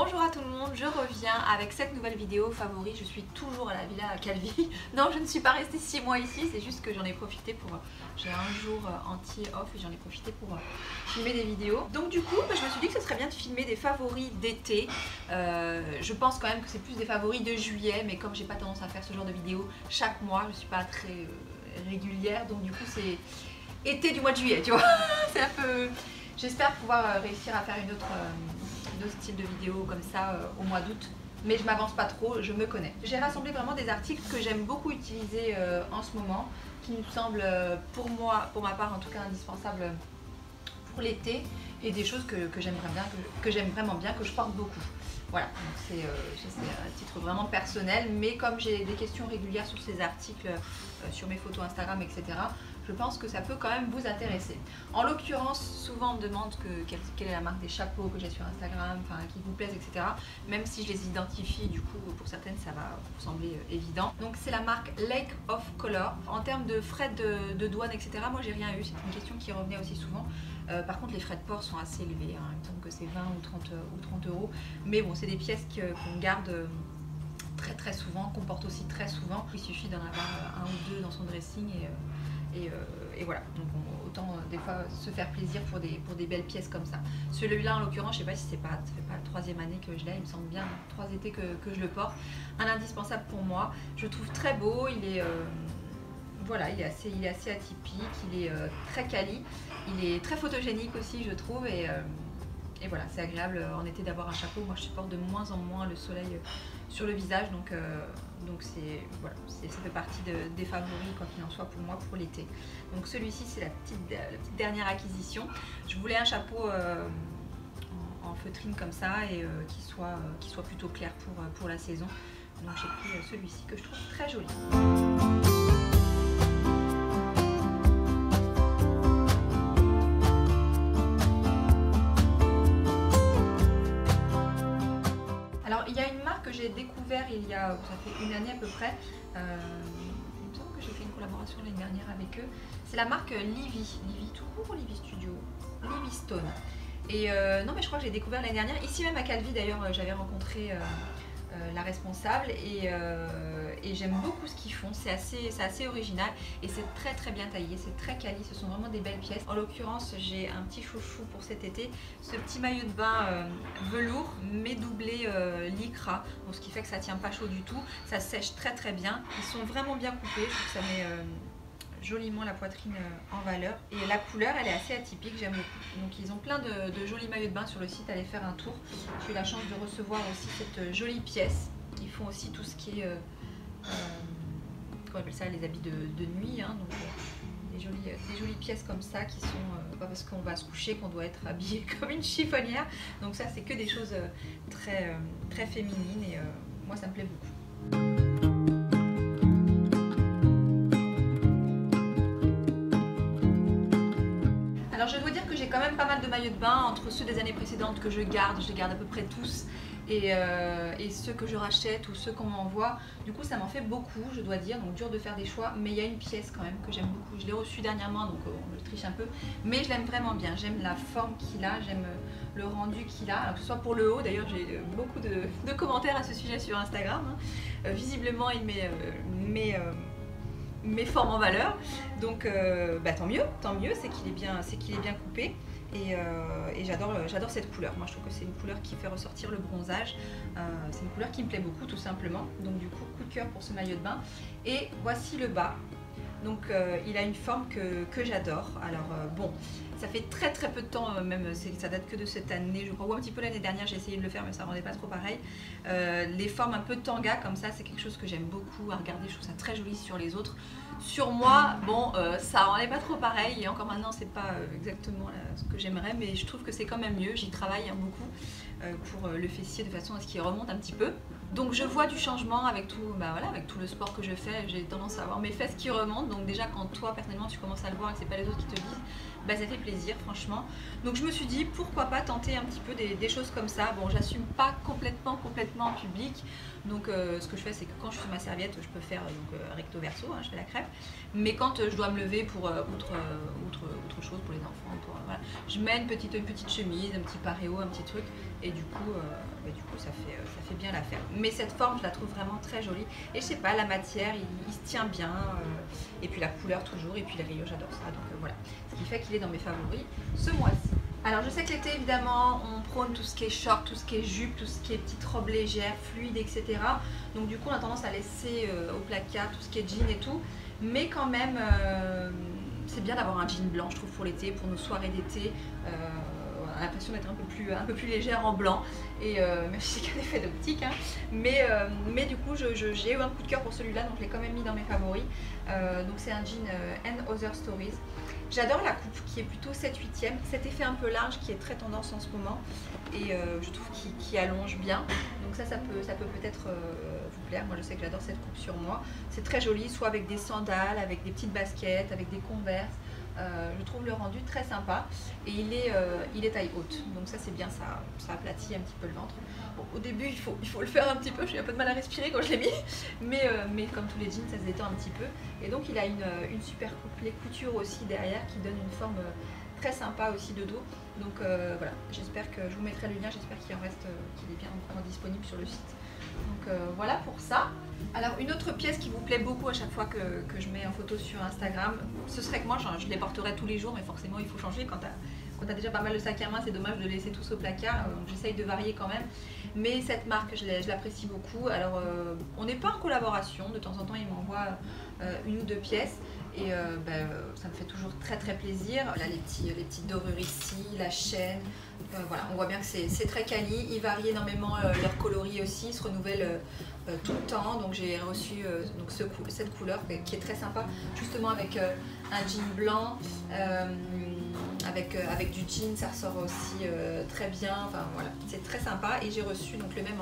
Bonjour à tout le monde, je reviens avec cette nouvelle vidéo favori. Je suis toujours à la Villa Calvi. Non, je ne suis pas restée 6 mois ici, c'est juste que j'en ai profité pour... J'ai un jour entier off et j'en ai profité pour filmer des vidéos. Donc du coup, je me suis dit que ce serait bien de filmer des favoris d'été. Je pense quand même que c'est plus des favoris de juillet, mais comme j'ai pas tendance à faire ce genre de vidéos chaque mois, je suis pas très régulière, donc du coup c'est été du mois de juillet, tu vois. C'est un peu... J'espère pouvoir réussir à faire une autre style de vidéo comme ça au mois d'août, mais je m'avance pas trop, je me connais. J'ai rassemblé vraiment des articles que j'aime beaucoup utiliser en ce moment, qui me semblent pour moi, pour ma part en tout cas, indispensables pour l'été, et des choses que j'aime vraiment bien, que je porte beaucoup. Voilà, c'est un titre vraiment personnel, mais comme j'ai des questions régulières sur ces articles, sur mes photos Instagram, etc., je pense que ça peut quand même vous intéresser. En l'occurrence, souvent on me demande quelle est la marque des chapeaux que j'ai sur Instagram, qui vous plaisent, etc. Même si je les identifie, du coup, pour certaines, ça va vous sembler évident. Donc c'est la marque Lake of Color. En termes de frais de douane, etc., moi j'ai rien eu, c'est une question qui revenait aussi souvent. Par contre, les frais de port sont assez élevés, hein. Il me semble que c'est 20 ou 30 euros. Mais bon, c'est des pièces qu'on garde très souvent, qu'on porte aussi très souvent. Il suffit d'en avoir un ou deux dans son dressing et voilà. Donc autant des fois se faire plaisir pour des belles pièces comme ça. Celui-là en l'occurrence, je sais pas si ça fait pas la 3e année que je l'ai, il me semble bien 3 étés que je le porte. Un indispensable pour moi. Je le trouve très beau, il est... Voilà, il est assez atypique, il est très quali, il est très photogénique aussi, je trouve, et voilà, c'est agréable en été d'avoir un chapeau. Moi je supporte de moins en moins le soleil sur le visage, donc voilà, ça fait partie des favoris, quoi qu'il en soit, pour moi pour l'été. Donc celui-ci, c'est la petite dernière acquisition. Je voulais un chapeau en feutrine comme ça, et qui soit plutôt clair pour la saison. Donc j'ai pris celui-ci que je trouve très joli. Alors il y a une marque que j'ai découvert ça fait une année à peu près. Il me semble que j'ai fait une collaboration l'année dernière avec eux. C'est la marque Livy tout court ou Livy Studio, Livingstone. Et non, mais je crois que j'ai découvert l'année dernière, ici même à Calvi d'ailleurs. J'avais rencontré la responsable, et j'aime beaucoup ce qu'ils font. C'est assez original et c'est très bien taillé, c'est très quali, ce sont vraiment des belles pièces. En l'occurrence, j'ai un petit chouchou pour cet été, ce petit maillot de bain velours mais doublé lycra, donc ce qui fait que ça tient pas chaud du tout, ça sèche très bien. Ils sont vraiment bien coupés, je trouve que ça met joliment la poitrine en valeur, et la couleur elle est assez atypique, j'aime beaucoup. Donc ils ont plein de jolis maillots de bain sur le site, allez faire un tour. J'ai eu la chance de recevoir aussi cette jolie pièce. Ils font aussi tout ce qui est comment on appelle ça, les habits de nuit, hein, donc des jolies pièces comme ça, qui sont pas parce qu'on va se coucher qu'on doit être habillé comme une chiffonnière. Donc ça, c'est que des choses très féminines, et moi ça me plaît beaucoup. Alors je dois dire que j'ai quand même pas mal de maillots de bain, entre ceux des années précédentes que je les garde à peu près tous, et ceux que je rachète ou ceux qu'on m'envoie. Du coup ça m'en fait beaucoup, je dois dire, donc dur de faire des choix, mais il y a une pièce quand même que j'aime beaucoup. Je l'ai reçue dernièrement, donc je triche un peu, mais je l'aime vraiment bien. J'aime la forme qu'il a, j'aime le rendu qu'il a, alors que ce soit pour le haut. D'ailleurs j'ai beaucoup de commentaires à ce sujet sur Instagram, hein. Visiblement il met formes en valeur, donc tant mieux, c'est qu'il est bien coupé, et j'adore cette couleur. Moi je trouve que c'est une couleur qui fait ressortir le bronzage, c'est une couleur qui me plaît beaucoup tout simplement. Donc du coup, coup de cœur pour ce maillot de bain. Et voici le bas. Donc il a une forme que j'adore. Alors bon, ça fait très peu de temps, même ça date que de cette année, je crois, ou un petit peu l'année dernière, j'ai essayé de le faire mais ça rendait pas trop pareil. Les formes un peu tanga comme ça, c'est quelque chose que j'aime beaucoup à regarder, je trouve ça très joli sur les autres. Sur moi, bon, ça rendait pas trop pareil, et encore maintenant c'est pas exactement ce que j'aimerais, mais je trouve que c'est quand même mieux. J'y travaille beaucoup pour le fessier, de façon à ce qu'il remonte un petit peu. Donc je vois du changement avec tout, voilà, avec tout le sport que je fais. J'ai tendance à avoir mes fesses qui remontent, donc déjà quand toi personnellement tu commences à le voir et que c'est pas les autres qui te le disent, bah, ça fait plaisir franchement. Donc je me suis dit pourquoi pas tenter un petit peu des choses comme ça. Bon, j'assume pas complètement en public. Donc ce que je fais, c'est que quand je fais ma serviette, je peux faire recto verso, hein, je fais la crêpe. Mais quand je dois me lever pour autre chose pour les enfants, voilà, je mets une petite chemise, un petit paréo, un petit truc, et du coup ça fait bien l'affaire. Mais cette forme, je la trouve vraiment très jolie. Et je sais pas, la matière, il se tient bien, et puis la couleur toujours, et puis les rayures, j'adore ça. Donc voilà, ce qui fait qu'il est dans mes favoris ce mois-ci. Alors je sais que l'été évidemment on prône tout ce qui est short, tout ce qui est jupe, tout ce qui est petite robe légère, fluide, etc. Donc du coup on a tendance à laisser au placard tout ce qui est jean et tout. Mais quand même c'est bien d'avoir un jean blanc je trouve pour l'été, pour nos soirées d'été. On a l'impression d'être un peu plus légère en blanc. Et même si c'est qu'un effet d'optique, hein. Mais du coup j'ai eu un coup de cœur pour celui-là, donc je l'ai quand même mis dans mes favoris. Donc c'est un jean And Other Stories. J'adore la coupe qui est plutôt 7/8e, cet effet un peu large qui est très tendance en ce moment et je trouve qu'il allonge bien. Donc ça peut peut-être vous plaire. Moi je sais que j'adore cette coupe sur moi. C'est très joli, soit avec des sandales, avec des petites baskets, avec des Converse. Je trouve le rendu très sympa et il est taille haute, donc ça c'est bien, ça aplatit un petit peu le ventre. Bon, au début il faut le faire un petit peu, j'ai un peu de mal à respirer quand je l'ai mis, mais comme tous les jeans ça se détend un petit peu. Et donc il a une super coupe, les coutures aussi derrière qui donnent une forme très sympa aussi de dos. Donc voilà, j'espère que je vous mettrai le lien, j'espère qu'il est bien encore disponible sur le site. Donc voilà pour ça. Alors une autre pièce qui vous plaît beaucoup à chaque fois que je mets en photo sur Instagram, ce serait que moi je les porterai tous les jours, mais forcément il faut changer quand t'as déjà pas mal de sacs à main, c'est dommage de laisser tous au placard, donc j'essaye de varier quand même. Mais cette marque je l'apprécie beaucoup. Alors on n'est pas en collaboration, de temps en temps ils m'envoient une ou deux pièces. Et ça me fait toujours très plaisir. Là les petites dorures ici, la chaîne, voilà, on voit bien que c'est très quali. Ils varient énormément leur coloris aussi, ils se renouvellent tout le temps. Donc j'ai reçu cette couleur qui est très sympa, justement avec un jean blanc, avec du jean, ça ressort aussi très bien. Enfin voilà, c'est très sympa. Et j'ai reçu donc le même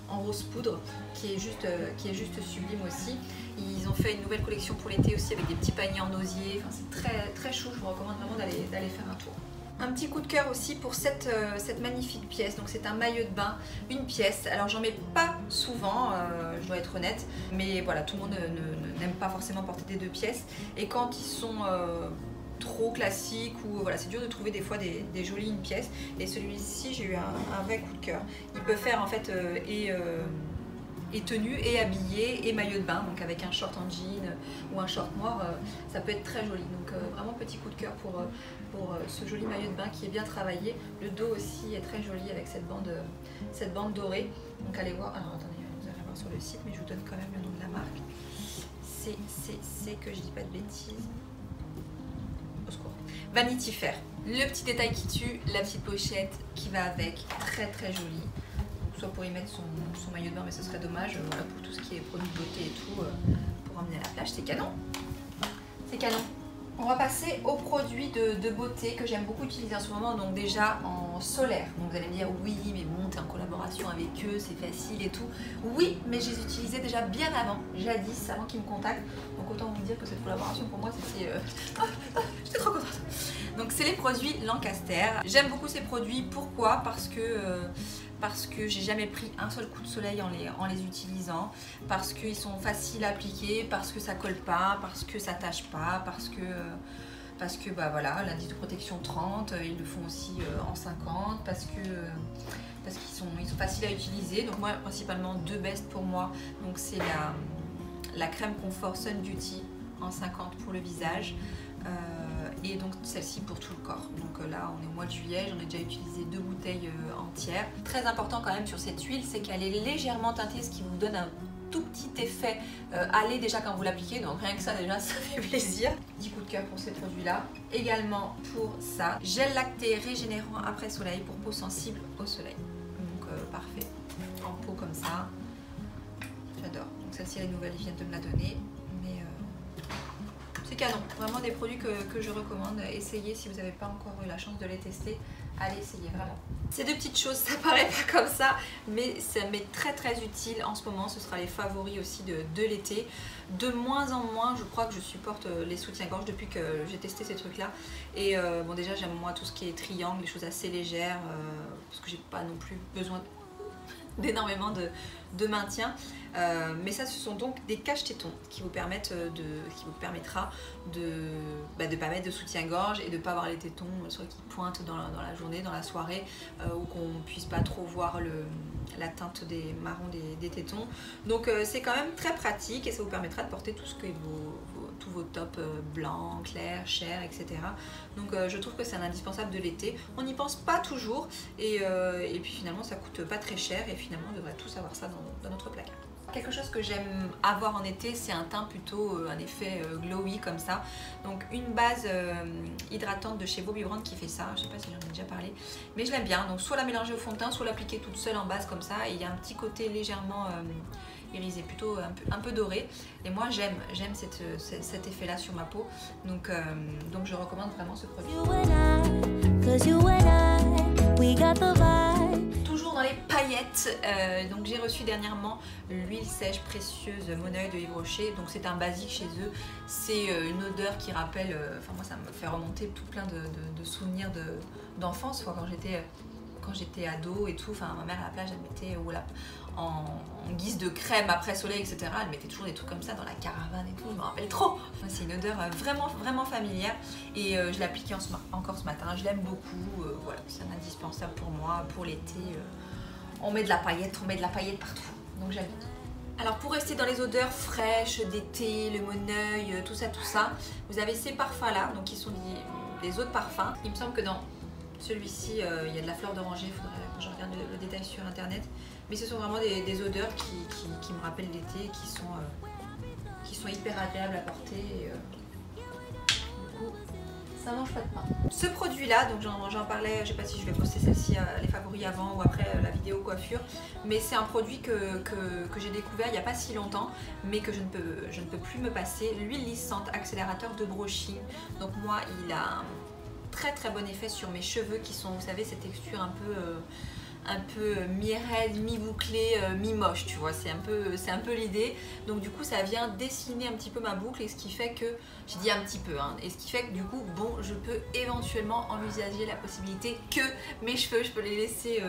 en rose poudre qui est juste sublime aussi. Ils ont fait une nouvelle collection pour l'été aussi avec des petits paniers en osier. Enfin, c'est très chou, je vous recommande vraiment d'aller faire un tour. Un petit coup de cœur aussi pour cette magnifique pièce. Donc c'est un maillot de bain, une pièce. Alors j'en mets pas souvent, je dois être honnête, mais voilà, tout le monde n'aime pas forcément porter des deux pièces. Et quand ils sont trop classiques ou voilà, c'est dur de trouver des fois des jolies une pièce. Et celui-ci, j'ai eu un vrai coup de cœur. Il peut faire en fait et tenue et habillé et maillot de bain, donc avec un short en jean ou un short noir, ça peut être très joli. Donc vraiment petit coup de cœur pour ce joli maillot de bain qui est bien travaillé. Le dos aussi est très joli avec cette bande dorée. Donc allez voir, alors attendez, vous allez voir sur le site, mais je vous donne quand même le nom de la marque. C'est que je dis pas de bêtises. Au secours. Vanity Fair. Le petit détail qui tue, la petite pochette qui va avec, très jolie. Soit pour y mettre son maillot de bain, mais ce serait dommage, voilà, pour tout ce qui est produits de beauté et tout, pour emmener à la plage, c'est canon. C'est canon. On va passer aux produits de beauté que j'aime beaucoup utiliser en ce moment, donc déjà en solaire. Donc vous allez me dire, oui, mais bon, t'es en collaboration avec eux, c'est facile et tout. Oui, mais je les utilisais déjà bien avant, jadis, avant qu'ils me contactent. Donc autant vous dire que cette collaboration, pour moi, c'était... j'étais trop contente. Donc c'est les produits Lancaster. J'aime beaucoup ces produits, pourquoi ? Parce que j'ai jamais pris un seul coup de soleil en les utilisant, parce qu'ils sont faciles à appliquer, parce que ça colle pas, parce que ça tâche pas, parce que bah voilà, l'indice de protection 30, ils le font aussi en 50, parce qu'ils sont faciles à utiliser. Donc moi principalement deux bestes pour moi, donc c'est la crème confort Sun Beauty en 50 pour le visage. Et donc celle-ci pour tout le corps. Donc là on est au mois de juillet, j'en ai déjà utilisé 2 bouteilles entières. Très important quand même sur cette huile, c'est qu'elle est légèrement teintée, ce qui vous donne un tout petit effet allé déjà quand vous l'appliquez, donc rien que ça déjà ça fait plaisir. 10 coups de cœur pour ces produits là. Également pour ça, gel lacté régénérant après soleil pour peau sensible au soleil. Donc parfait, en peau comme ça, j'adore. Donc celle-ci elle est nouvelle, ils viennent de me la donner, mais c'est canon, vraiment des produits que je recommande. Essayez si vous n'avez pas encore eu la chance de les tester, allez essayer vraiment. Ces deux petites choses, ça paraît pas comme ça, mais ça m'est très très utile en ce moment. Ce sera les favoris aussi de l'été. De moins en moins, je crois que je supporte les soutiens-gorge depuis que j'ai testé ces trucs-là. Et bon, déjà j'aime moi tout ce qui est triangle, les choses assez légères, parce que j'ai pas non plus besoin d'énormément de maintien. Mais ça, ce sont donc des cache-tétons qui vous permettra de pas mettre de soutien-gorge et de pas avoir les tétons soit qui pointent dans la journée, dans la soirée, ou qu'on puisse pas trop voir la teinte des marrons des tétons. Donc c'est quand même très pratique et ça vous permettra de porter tout ce que tous vos tops blancs, clairs, chers, etc. Donc je trouve que c'est un indispensable de l'été. On n'y pense pas toujours et puis finalement ça coûte pas très cher et finalement on devrait tous avoir ça dans notre placard. Quelque chose que j'aime avoir en été, c'est un teint plutôt un effet glowy comme ça. Donc une base hydratante de chez Bobbi Brown qui fait ça. Je sais pas si j'en ai déjà parlé, mais je l'aime bien. Donc soit la mélanger au fond de teint, soit l'appliquer toute seule en base comme ça. Et il y a un petit côté légèrement irisé, plutôt un peu doré. Et moi j'aime cet effet là sur ma peau. Donc je recommande vraiment ce produit. Toujours dans les paillettes, donc j'ai reçu dernièrement l'huile sèche précieuse Mon Oeil de Yves Rocher. Donc c'est un basique chez eux. C'est une odeur qui rappelle, enfin moi ça me fait remonter tout plein de souvenirs d'enfance quand j'étais ado et tout. Enfin ma mère à la plage elle mettait en guise de crème après soleil, etc. Elle mettait toujours des trucs comme ça dans la caravane et tout, je me rappelle trop. C'est une odeur vraiment familière et je l'appliquais encore ce matin, je l'aime beaucoup, voilà, c'est un indispensable pour moi, pour l'été. On met de la paillette partout, donc j'aime bien. Alors pour rester dans les odeurs fraîches d'été, le Mon Oeil, tout ça, vous avez ces parfums là, donc qui sont des eaux de parfum. Il me semble que dans celui-ci, il y a de la fleur d'oranger, il faudrait que je regarde le détail sur internet. Mais ce sont vraiment des odeurs qui me rappellent l'été, qui sont hyper agréables à porter. Et, du coup, ça mange pas de pain. Ce produit-là, donc j'en parlais, je sais pas si je vais poster celle-ci, les favoris avant ou après la vidéo coiffure, mais c'est un produit que j'ai découvert il n'y a pas si longtemps, mais que je ne peux plus me passer. L'huile lissante, accélérateur de brushing. Donc moi, il a un très bon effet sur mes cheveux qui sont, vous savez, cette texture un peu mi-raide, mi-bouclée, mi-moche, tu vois, c'est un peu l'idée. Donc du coup ça vient dessiner un petit peu ma boucle et ce qui fait que, j'ai dit un petit peu, hein, et ce qui fait que du coup, bon, je peux éventuellement envisager la possibilité que mes cheveux, je peux les laisser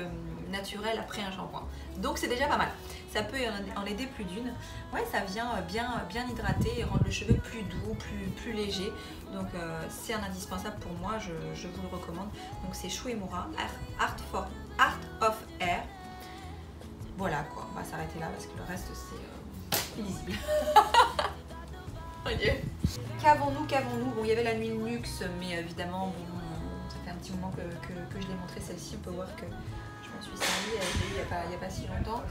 naturels après un shampoing. Donc c'est déjà pas mal, ça peut en aider plus d'une. Ouais, ça vient bien hydrater et rendre le cheveu plus doux, plus léger. Donc c'est un indispensable pour moi, je vous le recommande. Donc c'est Shu Uemura Art of Hair. Voilà quoi, on va s'arrêter là parce que le reste c'est illisible. Oh Dieu. Qu'avons-nous? Bon, il y avait la nuit luxe, mais évidemment, bon, ça fait un petit moment que je l'ai montré celle-ci. On peut voir que je m'en suis servie, il n'y a pas si longtemps.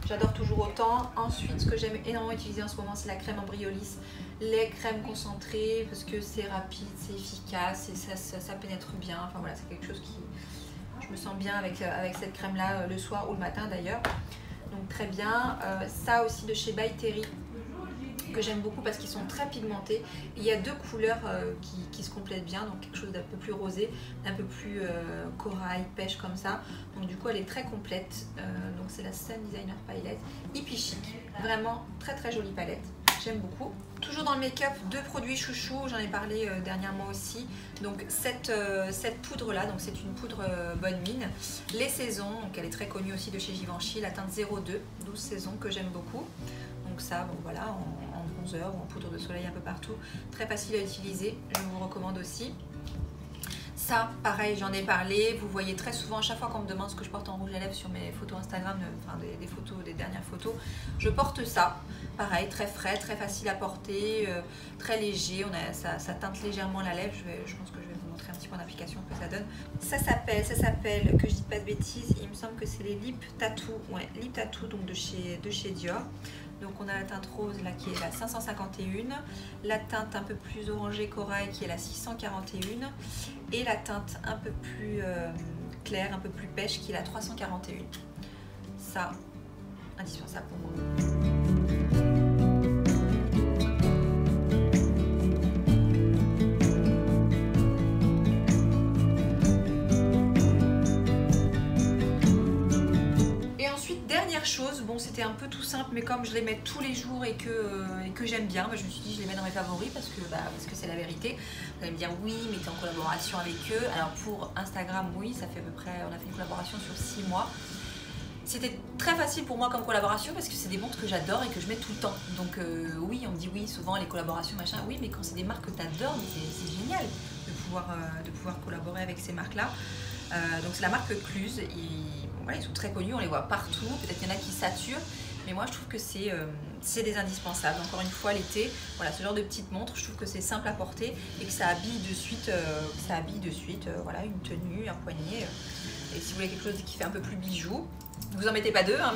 J'adore toujours autant. Ensuite, ce que j'aime énormément utiliser en ce moment, c'est la crème Embryolisse. Les crèmes concentrées, parce que c'est rapide, c'est efficace et ça pénètre bien. Enfin voilà, c'est quelque chose qui... Je me sens bien avec cette crème là le soir ou le matin d'ailleurs. Donc très bien. Ça aussi de chez By Terry que j'aime beaucoup parce qu'ils sont très pigmentés. Il y a deux couleurs qui se complètent bien, donc quelque chose d'un peu plus rosé, d'un peu plus corail, pêche comme ça. Donc du coup elle est très complète. Donc c'est la Sun Designer Palette, hippie chic. Vraiment très jolie palette. J'aime beaucoup. Toujours dans le make-up, deux produits chouchou, j'en ai parlé dernièrement aussi. Donc cette poudre là, donc c'est une poudre bonne mine. Les saisons, donc elle est très connue aussi de chez Givenchy, la teinte 02, 12 saisons que j'aime beaucoup. Donc ça, bon voilà, en bronzer ou en poudre de soleil un peu partout. Très facile à utiliser, je vous recommande aussi. Ça, pareil, j'en ai parlé. Vous voyez très souvent, à chaque fois qu'on me demande ce que je porte en rouge à lèvres sur mes photos Instagram, enfin des photos, des dernières photos, je porte ça. Pareil, très frais, très facile à porter, très léger. Ça teinte légèrement la lèvre. Je pense que je vais vous montrer un petit point d'application que ça donne. Ça s'appelle, que je dis pas de bêtises, il me semble que c'est les Lip Tattoo. Ouais, Lip Tattoo, donc de chez Dior. Donc on a la teinte rose là qui est la 551, la teinte un peu plus orangée corail qui est la 641 et la teinte un peu plus claire, un peu plus pêche qui est la 341. Ça, indispensable pour moi. chose, bon c'était un peu tout simple, mais comme je les mets tous les jours et que j'aime bien, bah, je me suis dit je les mets dans mes favoris parce que c'est la vérité. Vous allez me dire oui, mais tu es en collaboration avec eux. Alors pour Instagram, oui, ça fait à peu près, on a fait une collaboration sur 6 mois. C'était très facile pour moi comme collaboration parce que c'est des montres que j'adore et que je mets tout le temps. Donc oui, on me dit oui souvent les collaborations machin, oui, mais quand c'est des marques que tu adores, c'est génial de pouvoir collaborer avec ces marques-là. Donc c'est la marque Cluse, ils sont très connus, on les voit partout, peut-être qu'il y en a qui saturent, mais moi je trouve que c'est des indispensables. Encore une fois l'été, voilà, ce genre de petite montre, je trouve que c'est simple à porter et que ça habille de suite, voilà, une tenue, un poignet. Et si vous voulez quelque chose qui fait un peu plus bijou, ne vous en mettez pas deux, hein,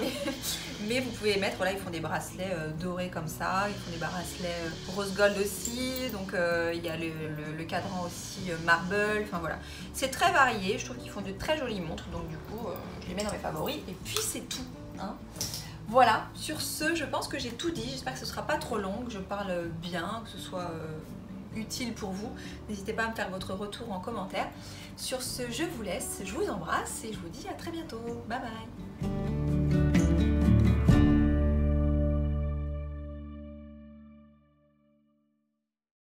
mais vous pouvez mettre, voilà, ils font des bracelets dorés comme ça, ils font des bracelets rose gold aussi, donc il y a le cadran aussi marble, enfin voilà. C'est très varié, je trouve qu'ils font de très jolies montres, donc du coup, je les mets dans mes favoris, et puis c'est tout, hein. Voilà, sur ce, je pense que j'ai tout dit, j'espère que ce ne sera pas trop long, que je parle bien, que ce soit utile pour vous. N'hésitez pas à me faire votre retour en commentaire. Sur ce, je vous laisse, je vous embrasse et je vous dis à très bientôt. Bye bye.